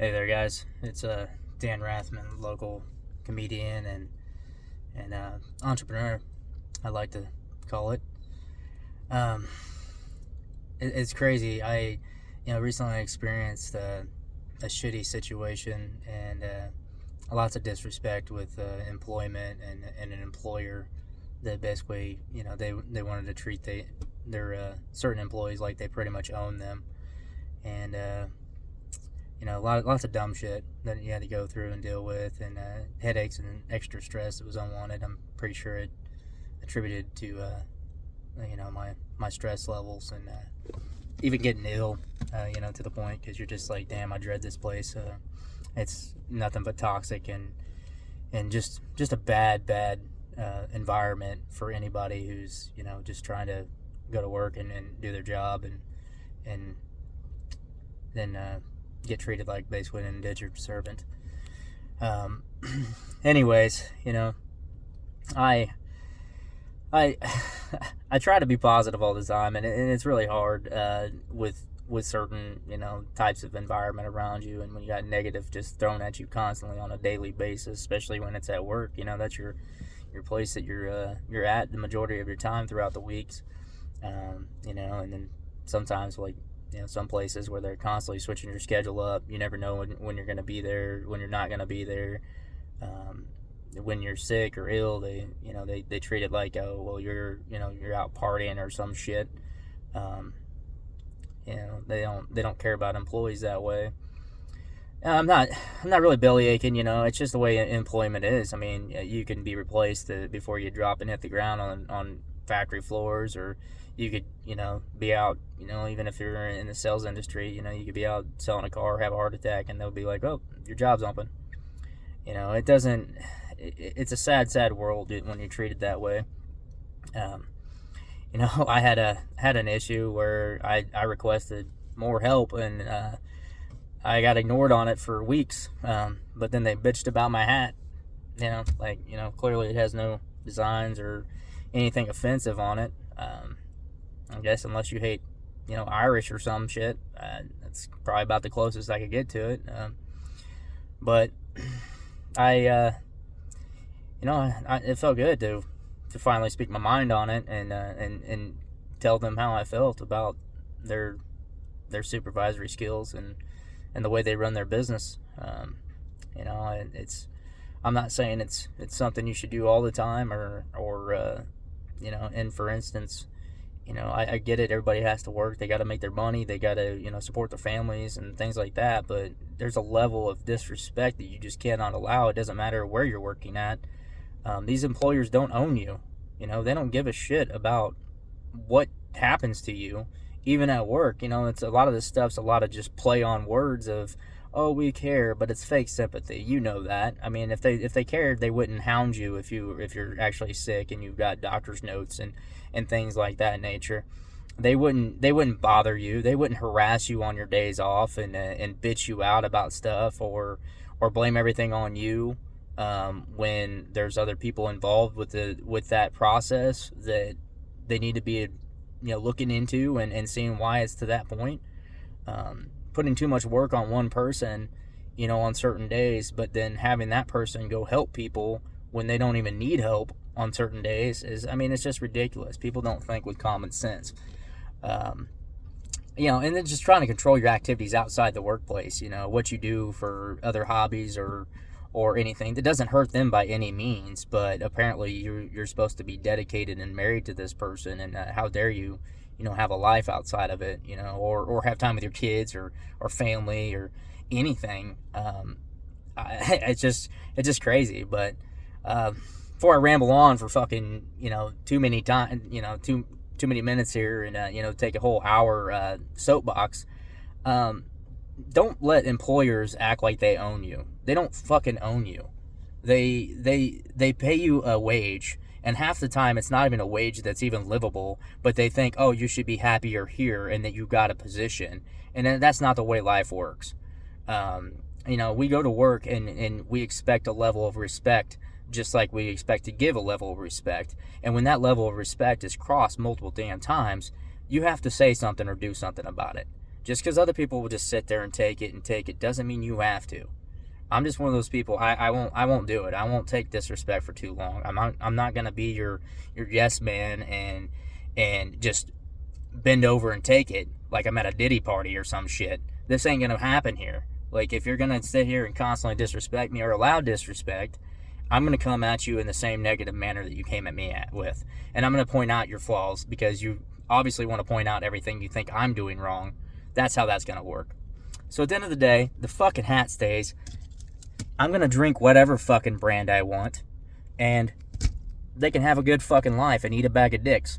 Hey there, guys. It's Dan Rathman, local comedian and entrepreneur. I like to call it. Um, it's crazy. I recently experienced a shitty situation and lots of disrespect with employment and an employer that basically, they wanted to treat their certain employees like they pretty much own them, and lots of dumb shit that you had to go through and deal with, and headaches and extra stress that was unwanted. I'm pretty sure it attributed to my stress levels and even getting ill, to the point because you're just like, damn, I dread this place. It's nothing but toxic and just a bad environment for anybody who's just trying to go to work and do their job and then get treated like basically an indentured servant. Anyways, I I I try to be positive all the time, and it's really hard with certain types of environment around you, and when you got negative just thrown at you constantly on a daily basis, especially when it's at work. That's your place that you're at the majority of your time throughout the weeks. And then sometimes some places where they're constantly switching your schedule up. You never know when you're going to be there, when you're not going to be there. When you're sick or ill, they treat it like, oh, well, you're out partying or some shit. They don't care about employees that way. I'm not really belly aching. It's just the way employment is. I mean, you can be replaced before you drop and hit the ground on factory floors, or you could be out, even if you're in the sales industry, you could be out selling a car, have a heart attack, and they'll be like, oh, your job's open. It doesn't. It's a sad world when you're treated that way. I had an issue where I requested more help, and I got ignored on it for weeks. But then they bitched about my hat. Clearly it has no designs or anything offensive on it. I guess unless you hate, Irish or some shit, that's probably about the closest I could get to it. But I it felt good to finally speak my mind on it and tell them how I felt about their supervisory skills and the way they run their business. I'm not saying it's something you should do all the time or and for instance, I get it. Everybody has to work. They got to make their money. They got to, support their families and things like that. But there's a level of disrespect that you just cannot allow. It doesn't matter where you're working at. These employers don't own you. They don't give a shit about what happens to you, even at work. It's a lot of this stuff's a lot of just play on words of, oh, we care, but it's fake sympathy. That. I mean, if they cared, they wouldn't hound you if you're actually sick and you've got doctor's notes and things like that nature. They wouldn't bother you. They wouldn't harass you on your days off and bitch you out about stuff or blame everything on you when there's other people involved with that process that they need to be looking into and seeing why it's to that point. Putting too much work on one person, on certain days, but then having that person go help people when they don't even need help on certain days it's just ridiculous. People don't think with common sense. And then just trying to control your activities outside the workplace, what you do for other hobbies or anything that doesn't hurt them by any means, but apparently you're supposed to be dedicated and married to this person, and how dare you have a life outside of it, or have time with your kids or family or anything. It's just crazy. But before I ramble on for fucking too many time, too many minutes here, and take a whole hour soapbox. Don't let employers act like they own you. They don't fucking own you. They pay you a wage. And half the time, it's not even a wage that's even livable, but they think, oh, you should be happier here and that you got a position. And that's not the way life works. We go to work and we expect a level of respect, just like we expect to give a level of respect. And when that level of respect is crossed multiple damn times, you have to say something or do something about it. Just because other people will just sit there and take it doesn't mean you have to. I'm just one of those people. I won't do it. I won't take disrespect for too long. I'm not gonna be your yes man and just bend over and take it like I'm at a Diddy party or some shit. This ain't gonna happen here. Like, if you're gonna sit here and constantly disrespect me or allow disrespect, I'm gonna come at you in the same negative manner that you came at me with, and I'm gonna point out your flaws because you obviously want to point out everything you think I'm doing wrong. That's how that's gonna work. So at the end of the day, the fucking hat stays. I'm gonna drink whatever fucking brand I want, and they can have a good fucking life and eat a bag of dicks.